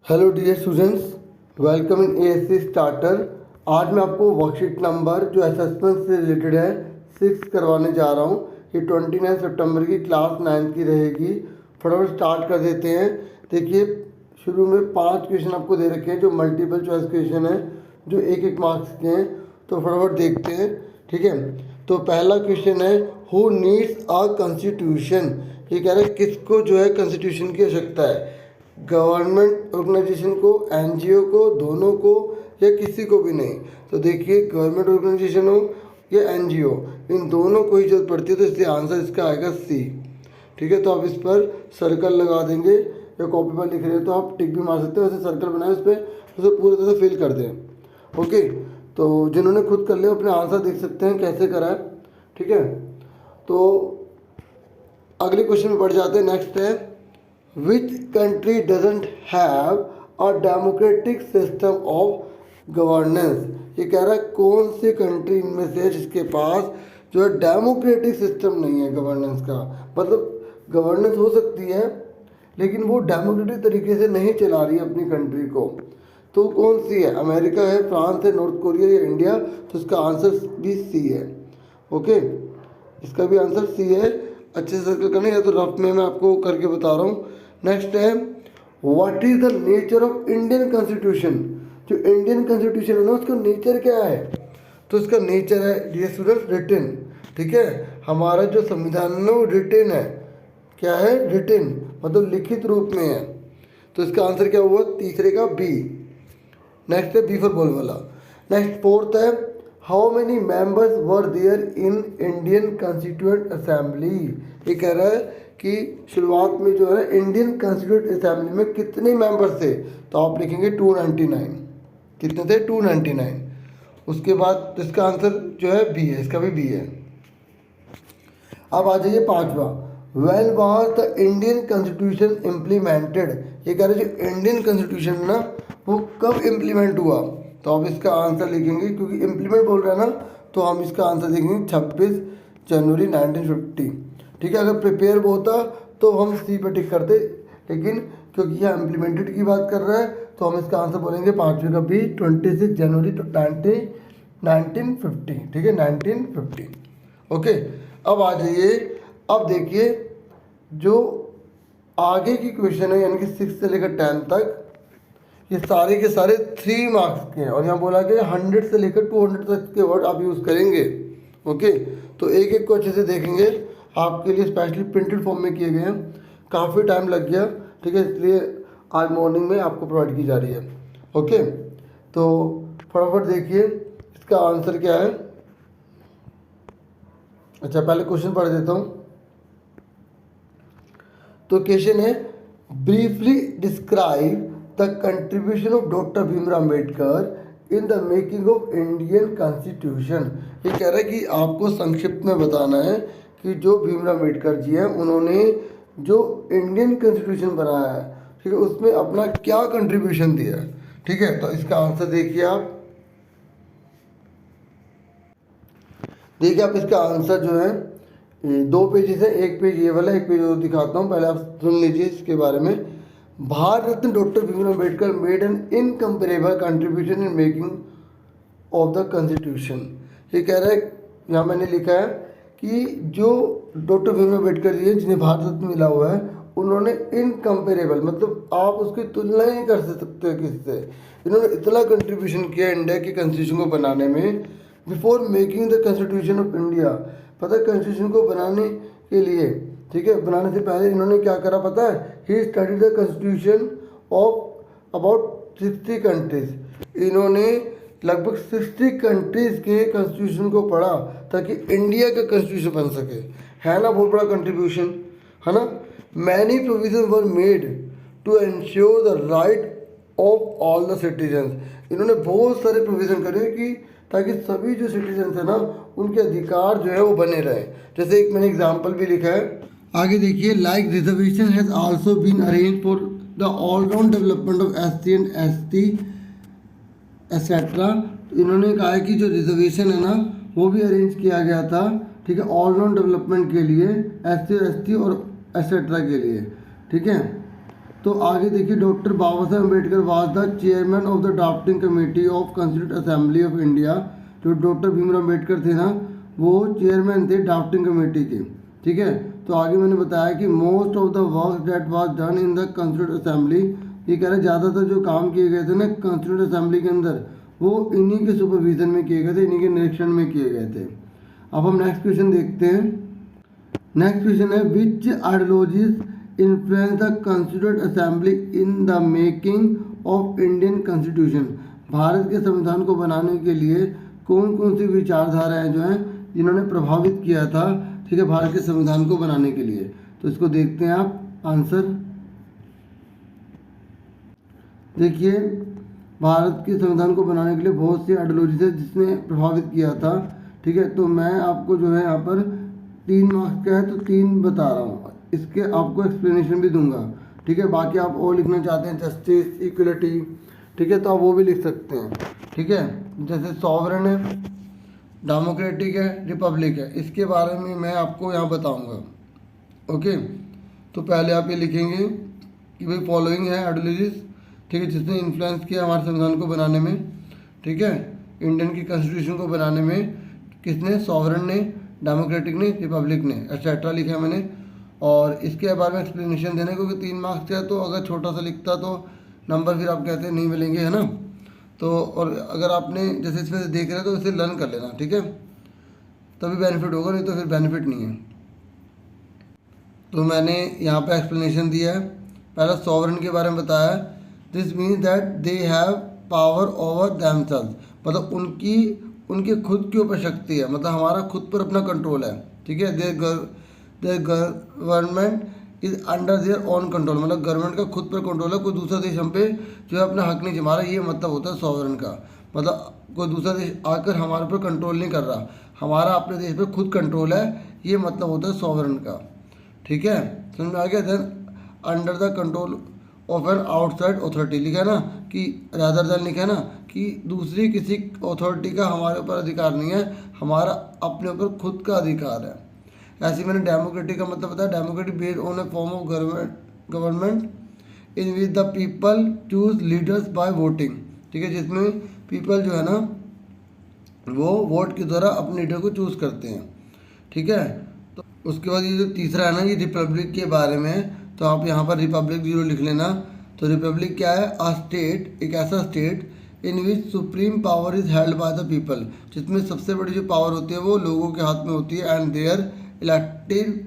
Hello dear students, welcome in ASC starter. आज मैं आपको वर्कशीट नंबर जो असेसमेंट से रिलेटेड है 6 करवाने जा रहा हूँ। ये 29 सितंबर की क्लास 9 की रहेगी। फटाफट स्टार्ट कर देते हैं। देखिए, शुरू में 5 क्वेश्चन आपको दे रखे हैं जो मल्टीपल चॉइस क्वेश्चन है, जो एक एक मार्क्स के हैं। तो फटाफट देखते हैं, ठीक है। तो पहला क्वेश्चन है, हु नीड्स अ कॉन्स्टिट्यूशन। ये कह रहा है किसको जो है कॉन्स्टिट्यूशन की आवश्यकता है। गवर्नमेंट ऑर्गेनाइजेशन को, एनजीओ को, दोनों को, या किसी को भी नहीं। तो देखिए, गवर्नमेंट ऑर्गेनाइजेशन हो या एनजीओ, इन दोनों को ही जरूरत पड़ती है। तो इसलिए आंसर इसका आएगा सी, ठीक है। तो आप इस पर सर्कल लगा देंगे या कॉपी पर लिख रहे हैं तो आप टिक भी मार सकते हो। वैसे सर्कल बनाए उस पर, उसे पूरी तरह से फिल कर दें। ओके, तो जिन्होंने खुद कर लिया अपने आंसर देख सकते हैं कैसे करा है, ठीक है। तो अगले क्वेश्चन में बढ़ जाते हैं। नेक्स्ट है, Which country doesn't have a democratic system of governance। ये कह रहा है कौन सी कंट्री इनमें से है जिसके पास जो है डेमोक्रेटिक सिस्टम नहीं है गवर्नेंस का। मतलब गवर्नेंस हो सकती है लेकिन वो डेमोक्रेटिक तरीके से नहीं चला रही है अपनी कंट्री को। तो कौन सी है? अमेरिका है, फ्रांस है, नॉर्थ कोरिया या इंडिया। तो इसका आंसर भी सी है। ओके, इसका भी आंसर सी है। अच्छे से सर्कल करना, या तो रफ में मैं आपको करके बता रहा हूँ। नेक्स्ट है, what is the nature of Indian constitution. जो इंडियन कॉन्स्टिट्यूशन है ना, उसका नेचर क्या है? तो इसका नेचर है डियर स्टूडेंट्स रिटन, ठीक है। हमारा जो संविधान है वो रिटन है। क्या है? रिटन, मतलब लिखित रूप में है। तो इसका आंसर क्या हुआ? तीसरे का बी। नेक्स्ट है बी फॉर बॉल वाला। नेक्स्ट फोर्थ है, how many members were there in Indian constituent assembly. ये कह रहा है कि शुरुआत में जो है इंडियन कॉन्स्टिट्यूएंट असेंबली में कितने मेंबर्स थे। तो आप लिखेंगे 299। कितने थे? 299। उसके बाद इसका आंसर जो है बी है, इसका भी बी है। अब आ जाइए पांचवा, when was the Indian constitution implemented. ये कह रहे जो इंडियन कॉन्स्टिट्यूशन ना वो कब इम्प्लीमेंट हुआ। तो आप इसका आंसर लिखेंगे, क्योंकि इम्प्लीमेंट बोल रहा है ना, तो हम इसका आंसर देखेंगे 26 जनवरी 1950, ठीक है। अगर प्रिपेयर होता तो हम सी पे टिक करते, लेकिन क्योंकि यह इम्प्लीमेंटेड की बात कर रहा है तो हम इसका आंसर बोलेंगे पाँचवें का भी 26 जनवरी 1950, ठीक है, 1950। ओके, अब आ जाइए। अब देखिए, जो आगे की क्वेश्चन है यानी कि 6 से लेकर 10 तक, ये सारे के सारे 3 मार्क्स के हैं। और यहाँ बोला कि 100 से लेकर 200 तक के वर्ड आप यूज़ करेंगे। ओके, तो एक एक को अच्छे से देखेंगे। आपके लिए स्पेशली प्रिंटेड फॉर्म में किए गए हैं, काफ़ी टाइम लग गया, ठीक है, इसलिए आज मॉर्निंग में आपको प्रोवाइड की जा रही है। ओके, तो फटाफट देखिए इसका आंसर क्या है। अच्छा, पहले क्वेश्चन पढ़ देता हूँ। तो क्वेश्चन है, briefly describe the contribution of doctor Bhimrao Ambedkar in the making of Indian constitution. ये कह रहा है कि आपको संक्षिप्त में बताना है कि जो भीमराव अम्बेडकर जी हैं उन्होंने जो इंडियन कॉन्स्टिट्यूशन बनाया है, ठीक है, उसमें अपना क्या कंट्रीब्यूशन दिया है, ठीक है। तो इसका आंसर देखिए आप। देखिए आप, इसका आंसर जो है 2 पेजेस है। एक पेज ये वाला, एक पेज और दिखाता हूँ, पहले आप सुन लीजिए इसके बारे में। Bharat Ratna doctor Bhimrao Ambedkar made an incomparable contribution in making of the constitution. ये कह रहा है, यहाँ मैंने लिखा है कि जो डॉक्टर भीमराव अम्बेडकर जी हैं जिन्हें भारत रत्न मिला हुआ है, उन्होंने इनकम्पेरेबल, मतलब आप उसकी तुलना ही नहीं कर सकते किससे। इन्होंने इतना कंट्रीब्यूशन किया इंडिया के कॉन्स्टिट्यूशन को बनाने में। Before making the constitution of India, पता है कॉन्स्टिट्यूशन को बनाने के लिए, ठीक है, बनाने से पहले इन्होंने क्या करा पता है? He studied the constitution of about 60 countries. इन्होंने लगभग 60 कंट्रीज के कॉन्स्टिट्यूशन को पढ़ा ताकि इंडिया का कॉन्स्टिट्यूशन बन सके। है ना बहुत बड़ा कंट्रीब्यूशन, है ना। Many provision were made to ensure the right of all the citizens. इन्होंने बहुत सारे प्रोविज़न करे कि ताकि सभी जो सिटीजन्स है ना उनके अधिकार जो है वो बने रहे। जैसे एक मैंने एग्जांपल भी लिखा है, आगे देखिए, like reservation has also been arrange for the all round development of SC and ST etcetera. इन्होंने कहा है कि जो रिजर्वेशन है ना वो भी अरेंज किया गया था, ठीक है, ऑलराउंड डेवलपमेंट के लिए SC और ST और एक्सेट्रा के लिए, ठीक है। तो आगे देखिए, doctor Baba Saheb Ambedkar was the chairman of the drafting committee of constituent assembly of India. जो डॉक्टर भीमराव अम्बेडकर थे ना, वो चेयरमैन थे ड्राफ्टिंग कमेटी के, ठीक है। तो आगे मैंने बताया कि most of the work that was done in the constituent assembly, ये कह रहे हैं ज़्यादातर जो काम किए गए थे ना कॉन्स्टिट्यूंट असेंबली के अंदर, वो इन्हीं के सुपरविजन में किए गए थे, इन्हीं के निरीक्षण में किए गए थे। अब हम नेक्स्ट क्वेश्चन देखते हैं। नेक्स्ट क्वेश्चन है, which ideologies influence the constituent assembly in the making of Indian constitution. Bharat के संविधान को बनाने के लिए कौन कौन सी विचारधाराएं जो हैं जिन्होंने प्रभावित किया था, ठीक है, भारत के संविधान को बनाने के लिए। तो इसको देखते हैं आप आंसर। देखिए, भारत के संविधान को बनाने के लिए बहुत सी आइडियोलॉजीज है जिसने प्रभावित किया था, ठीक है। तो मैं आपको जो है यहाँ पर 3 मार्क्स का है तो 3 बता रहा हूँ, इसके आपको एक्सप्लेनेशन भी दूंगा, ठीक है। बाकी आप और लिखना चाहते हैं जस्टिस, इक्वलिटी, ठीक है, तो आप वो भी लिख सकते हैं, ठीक है। जैसे सॉवरेन है, डेमोक्रेटिक है, रिपब्लिक है, इसके बारे में मैं आपको यहाँ बताऊँगा, ओके। तो पहले आप ये लिखेंगे कि भाई फॉलोइंग है आइडियोलॉजीज, ठीक है, जिसने इन्फ्लुएंस किया हमारे संविधान को बनाने में, ठीक है, इंडियन की कॉन्स्टिट्यूशन को बनाने में। किसने? सॉवरेन ने, डेमोक्रेटिक ने, रिपब्लिक ने, एक्सेट्रा लिखा है मैंने। और इसके बारे में एक्सप्लेनेशन देना है, क्योंकि 3 मार्क्स का है, तो अगर छोटा सा लिखता तो नंबर फिर आप कहते हैं नहीं मिलेंगे, है ना। तो और अगर आपने जैसे इसमें से देख रहे हैं तो इसे लर्न कर लेना, ठीक है, तभी बेनिफिट होगा, नहीं तो फिर बेनिफिट नहीं है। तो मैंने यहाँ पे एक्सप्लेनेशन दिया है। पहला सॉवरेन के बारे में बताया, this means that they have power over themselves, मतलब उनके खुद के ऊपर शक्ति है, मतलब हमारा खुद पर अपना कंट्रोल है, ठीक है। There government is under their own control, मतलब गवर्नमेंट का खुद पर कंट्रोल है, कोई दूसरा देश हम पे जो है अपना हक नहीं जमा रहा, ये मतलब होता है सॉवरेन का। मतलब कोई दूसरा देश आकर हमारे पर कंट्रोल नहीं कर रहा, हमारा अपने देश पे खुद कंट्रोल है, ये मतलब होता है सॉवरेन का, ठीक है, समझ में आ गया। Then under the control of an outside authority लिखा है ना, कि रादर देन लिखा है ना कि दूसरी किसी अथॉरिटी का हमारे ऊपर अधिकार नहीं है, हमारा अपने ऊपर खुद का अधिकार है। ऐसे मैंने डेमोक्रेटिक का मतलब बताया, democratic based on A form of government in which the people choose leaders by voting, ठीक है, जिसमें पीपल जो है ना वो वोट के द्वारा अपने लीडर को चूज़ करते हैं, ठीक है। तो उसके बाद ये जो तीसरा है ना, ये रिपब्लिक के बारे में, तो आप यहाँ पर रिपब्लिक 0 लिख लेना। तो रिपब्लिक क्या है? अ स्टेट, एक ऐसा state in which supreme power is held by the people, जिसमें सबसे बड़ी जो पावर होती है वो लोगों के हाथ में होती है, एंड देयर इलेक्टेड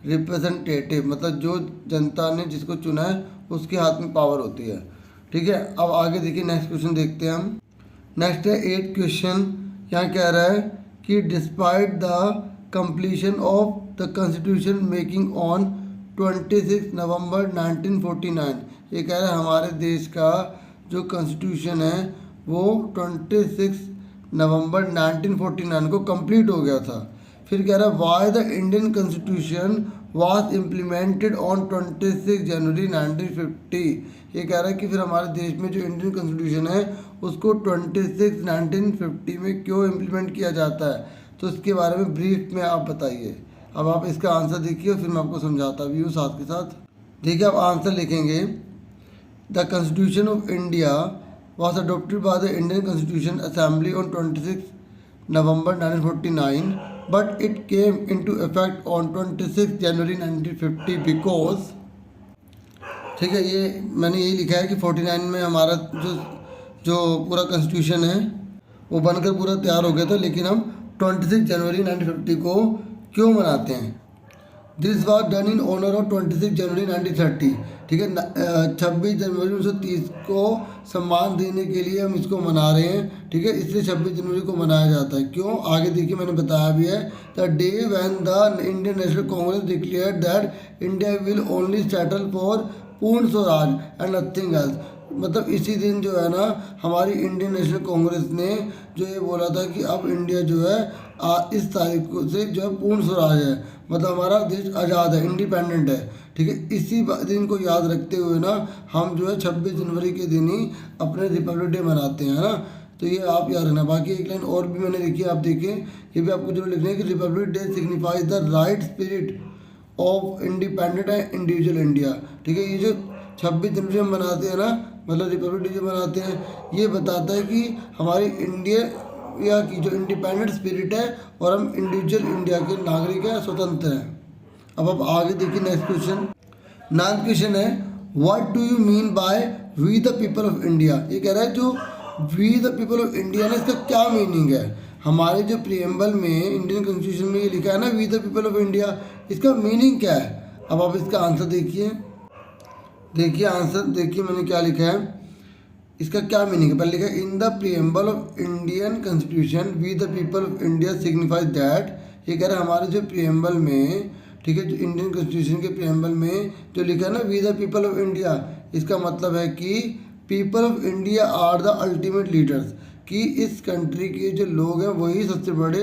रिप्रेजेंटेटिव, मतलब जो जनता ने जिसको चुना है उसके हाथ में पावर होती है, ठीक है। अब आगे देखिए, नेक्स्ट क्वेश्चन देखते हैं हम। नेक्स्ट है 8th क्वेश्चन। यहाँ कह रहा है कि despite the completion of the constitution making on 26 नवंबर 1949, ये कह रहा है हमारे देश का जो कॉन्स्टिट्यूशन है वो 26 नवंबर 1949 को कंप्लीट हो गया था। फिर कह रहा है why the Indian constitution was implemented on 26 जनवरी 1950, ये कह रहा है कि फिर हमारे देश में जो इंडियन कॉन्स्टिट्यूशन है उसको 26 1950 में क्यों इम्प्लीमेंट किया जाता है, तो इसके बारे में ब्रीफ में आप बताइए। अब आप इसका आंसर देखिए, फिर मैं आपको समझाता भी हूँ साथ के साथ। देखिए, आप आंसर लिखेंगे, the constitution of India was adopted by the Indian constitution assembly on 26 November 1949, but it came into effect on 26 January 1950 because, ठीक है, ये मैंने यही लिखा है कि 49 में हमारा जो पूरा कॉन्स्टिट्यूशन है वो बनकर पूरा तैयार हो गया था, लेकिन हम 26 जनवरी 1950 को क्यों मनाते हैं? This was done in honour of 26 January 1930, ठीक है, 26 जनवरी 1930 को सम्मान देने के लिए हम इसको मना रहे हैं, ठीक है, इसलिए 26 जनवरी को मनाया जाता है। क्यों? आगे देखिए, मैंने बताया भी है, the day when the Indian national Congress declared that India will only settle for पूर्ण स्वराज एंड नथिंग एल्स, मतलब इसी दिन जो है ना हमारी इंडियन नेशनल कांग्रेस ने जो ये बोला था कि अब इंडिया जो है इस तारीख से जो है पूर्ण स्वराज है, मतलब हमारा देश आज़ाद है, इंडिपेंडेंट है, ठीक है। इसी दिन को याद रखते हुए ना हम जो है 26 जनवरी के दिन ही अपने रिपब्लिक डे मनाते हैं, है ना। तो ये आप याद रखना। बाकी एक लाइन और भी मैंने लिखी है, आप देखें, ये भी आपको जरूर लिखना है कि Republic day signifies the right spirit of independent and individual India, ठीक है। ये जो 26 जनवरी हम मनाते हैं ना, मतलब रिपब्लिक डे जो मनाते हैं, ये बताता है कि हमारी इंडिया की जो इंडिपेंडेंट स्पिरिट है और हम इंडिविजुअल इंडिया के नागरिक हैं, स्वतंत्र हैं। अब आप आगे देखिए नेक्स्ट क्वेश्चन। 9th क्वेश्चन है what do you mean by we the people of India. ये कह रहा है जो we the people of India ना, इसका क्या मीनिंग है। हमारे जो प्रीएम्बल में इंडियन कॉन्स्टिट्यूशन में ये लिखा है ना we the people of India, इसका मीनिंग क्या है। अब आप इसका आंसर देखिए, आंसर देखिए मैंने क्या लिखा है, इसका क्या मीनिंग है। पहले लिखा है in the preamble of Indian constitution we the people of India signifies that. ये कह रहा है हमारे जो प्रीएम्बल में, ठीक है, जो इंडियन कॉन्स्टिट्यूशन के प्रीएम्बल में जो लिखा है ना we the people of India, इसका मतलब है कि people of India are the ultimate leaders, कि इस कंट्री के जो लोग हैं वही सबसे बड़े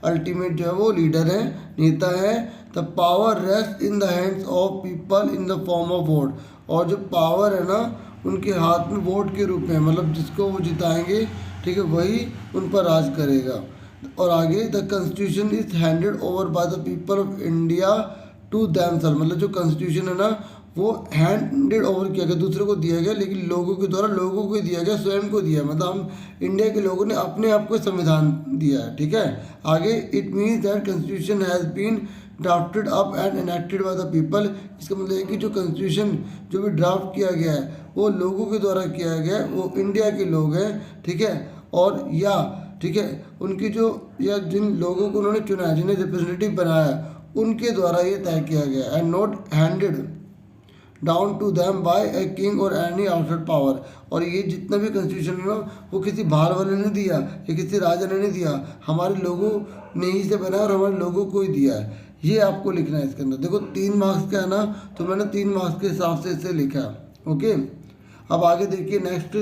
अल्टीमेट जो है वो लीडर हैं, नेता हैं। The power rest in the hands of people in the form of vote, और जो पावर है ना उनके हाथ में वोट के रूप में, मतलब जिसको वो जिताएंगे, ठीक है, वही उन पर राज करेगा। और आगे the constitution is handed over by the people of India to themselves, मतलब जो कॉन्स्टिट्यूशन है ना वो हैंडेड ओवर किया गया, दूसरे को दिया गया, लेकिन लोगों के द्वारा लोगों को दिया गया, स्वयं को दिया, मतलब हम इंडिया के लोगों ने अपने आप को संविधान दिया है, ठीक है। आगे it means that constitution has been drafted up and enacted by the people. इसका मतलब है कि जो कॉन्स्टिट्यूशन जो भी ड्राफ्ट किया गया है वो लोगों के द्वारा किया गया है, वो इंडिया के लोग हैं, ठीक है, और या ठीक है उनकी जो या जिन लोगों को उन्होंने चुना है, जिन्हें रिप्रेजेंटेटिव बनाया, उनके द्वारा ये तय किया गया and not handed down to them by a king और एनी आउटसाइड पावर। और ये जितना भी कॉन्स्टिट्यूशन है वो किसी बाहर वाले ने दिया या किसी राजा ने नहीं दिया, हमारे लोगों ने ही से बनाया और हमारे लोगों को ही दिया है। ये आपको लिखना है इसके अंदर। देखो 3 मार्क्स का है ना, तो मैंने 3 मार्क्स के हिसाब से इसे लिखा है। ओके, अब आगे देखिए नेक्स्ट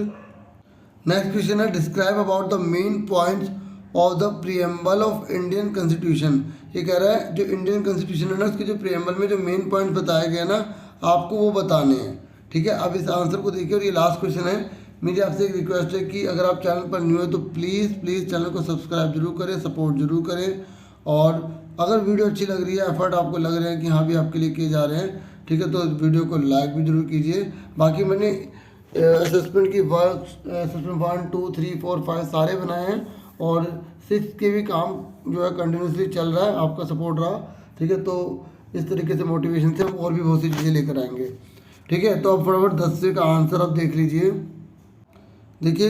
क्वेश्चन है describe about the main points of the preamble of Indian constitution. ये कह रहा है जो इंडियन कॉन्स्टिट्यूशन है ना उसके जो प्रीएम्बल में जो मेन पॉइंट बताए गए ना आपको वो बताने हैं, ठीक है। अब इस आंसर को देखिए, और ये लास्ट क्वेश्चन है। मेरी आपसे एक रिक्वेस्ट है कि अगर आप चैनल पर न्यू है तो प्लीज़ चैनल को सब्सक्राइब जरूर करें, सपोर्ट जरूर करें, और अगर वीडियो अच्छी लग रही है, एफर्ट आपको लग रहे हैं कि हाँ भी आपके लिए किए जा रहे हैं, ठीक है, तो वीडियो को लाइक भी जरूर कीजिए। बाकी मैंने असेसमेंट की वर्क असेसमेंट 1, 2, 3, 4, 5 सारे बनाए हैं, और 6 के भी काम जो है कंटिन्यूसली चल रहा है, आपका सपोर्ट रहा, ठीक है। तो इस तरीके से मोटिवेशन से हम और भी बहुत सी चीज़ें लेकर आएंगे, ठीक है। तो अब फटाफट 10 का आंसर आप देख लीजिए। देखिए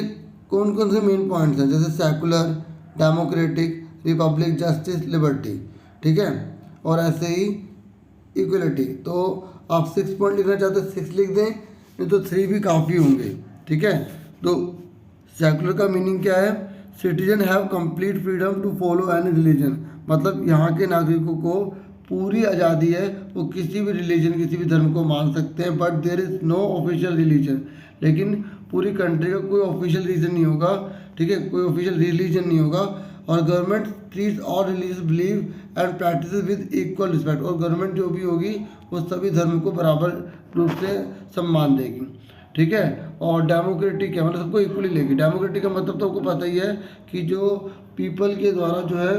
कौन कौन से मेन पॉइंट्स हैं, जैसे secular, democratic, Republic, justice, liberty, ठीक है, और ऐसे ही इक्वलिटी। तो आप 6 पॉइंट लिखना चाहते हैं 6 लिख दें, नहीं तो 3 भी काफ़ी होंगे, ठीक है। तो सेकुलर का मीनिंग क्या है, citizen have complete freedom to follow any religion, मतलब यहाँ के नागरिकों को पूरी आज़ादी है, वो किसी भी रिलीजन, किसी भी धर्म को मान सकते हैं, but there is no official religion, लेकिन पूरी कंट्री का कोई ऑफिशियल रीजन नहीं होगा, ठीक है, कोई ऑफिशियल रिलीजन नहीं होगा। और government treats all religious believe and practice with equal respect, और गवर्नमेंट जो भी होगी वो सभी धर्म को बराबर रूप से सम्मान देगी, ठीक है। और डेमोक्रेटिक है, मतलब सबको इक्वली लेगी। डेमोक्रेटिक का मतलब तो आपको पता ही है कि जो पीपल के द्वारा जो है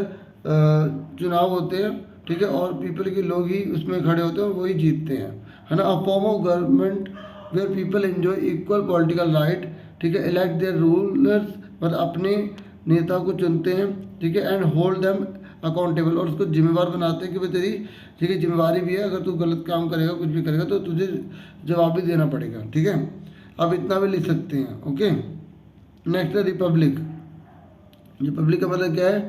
चुनाव होते हैं, ठीक है, और पीपल के लोग ही उसमें खड़े होते हैं और वही जीतते हैं, है ना। A form of government where people enjoy equal political right, ठीक है, इलेक्ट देयर रूलर्स, मतलब अपने नेता को चुनते हैं, ठीक है, एंड होल्ड देम अकाउंटेबल, और उसको जिम्मेवार बनाते हैं कि भाई तेरी, ठीक है, जिम्मेवारी भी है, अगर तू गलत काम करेगा, कुछ भी करेगा तो तुझे जवाब भी देना पड़ेगा, ठीक है। अब इतना भी लिख सकते हैं। ओके, नेक्स्ट है रिपब्लिक। रिपब्लिक का मतलब क्या है,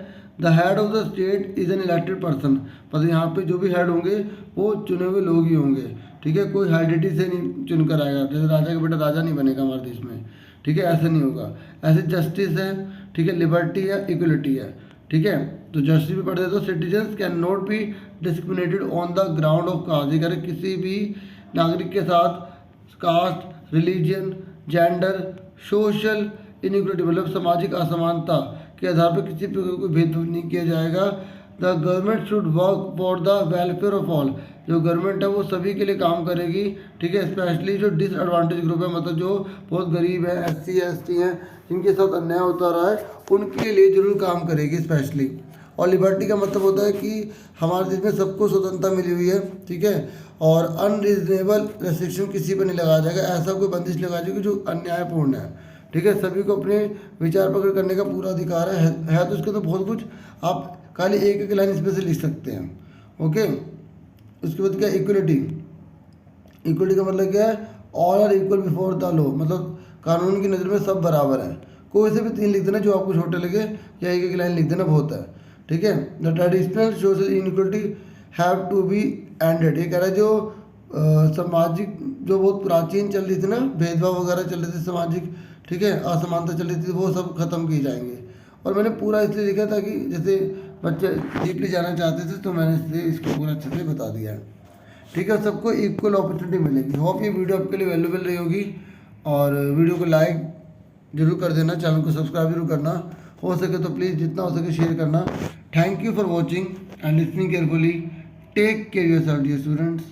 the head of the state is an elected person, मतलब यहाँ पे जो भी हेड होंगे वो चुने हुए लोग ही होंगे, ठीक है, कोई हेरिडिटी से नहीं चुनकर आएगा, जैसे राजा का बेटा राजा नहीं बनेगा हमारे देश में, ठीक है, ऐसा नहीं होगा। ऐसे जस्टिस है, ठीक है, लिबर्टी है, इक्वलिटी है, ठीक है। तो जस्टिस भी पढ़ देते, तो citizens can not be discriminated on the ground of caste, अगर किसी भी नागरिक के साथ caste, religion, gender, social inequality, मतलब सामाजिक असमानता के आधार पर किसी प्रकार कोई भेदभाव नहीं किया जाएगा। The government should work for the welfare of all, जो गवर्नमेंट है वो सभी के लिए काम करेगी, ठीक है, स्पेशली जो डिसएडवांटेज ग्रुप है, मतलब जो बहुत गरीब है, SC ST हैं, जिनके साथ अन्याय होता रहा है, उनके लिए जरूर काम करेगी स्पेशली। और लिबर्टी का मतलब होता है कि हमारे देश में सबको स्वतंत्रता मिली हुई है, ठीक है। और अनरीजनेबल रेस्ट्रिक्शन किसी पर नहीं लगाया जाएगा, ऐसा कोई बंदिश लगाई जाएगी जो अन्यायपूर्ण है, ठीक है। सभी को अपने विचार प्रकट करने का पूरा अधिकार है तो इसके तो बहुत कुछ आप खाली एक एक लाइन इसमें से लिख सकते हैं, ओके। उसके बाद क्या, इक्वलिटी। इक्वलिटी का मतलब क्या है, all are equal before the law, मतलब कानून की नज़र में सब बराबर हैं। कोई से भी 3 लिख देना जो आपको छोटे लगे, या एक एक लाइन लिख देना बहुत है, ठीक है। The traditional social inequality have to be ended. ये कह रहा है जो सामाजिक जो बहुत प्राचीन चल रही थी ना, भेदभाव वगैरह चल रहे थे सामाजिक, ठीक है, असमानता चल रही थी, वो सब खत्म की जाएंगे। और मैंने पूरा इसलिए लिखा था कि जैसे बच्चे डीपली जाना चाहते थे तो मैंने इसलिए इसको पूरा अच्छे से बता दिया है, ठीक है। सबको इक्वल अपॉर्चुनिटी मिलेगी। होप ये वीडियो आपके लिए वैल्यूबल रही होगी, और वीडियो को लाइक जरूर कर देना, चैनल को सब्सक्राइब जरूर करना, हो सके तो प्लीज़ जितना हो सके शेयर करना। Thank you for watching and listening carefully. Take care yourself dear students.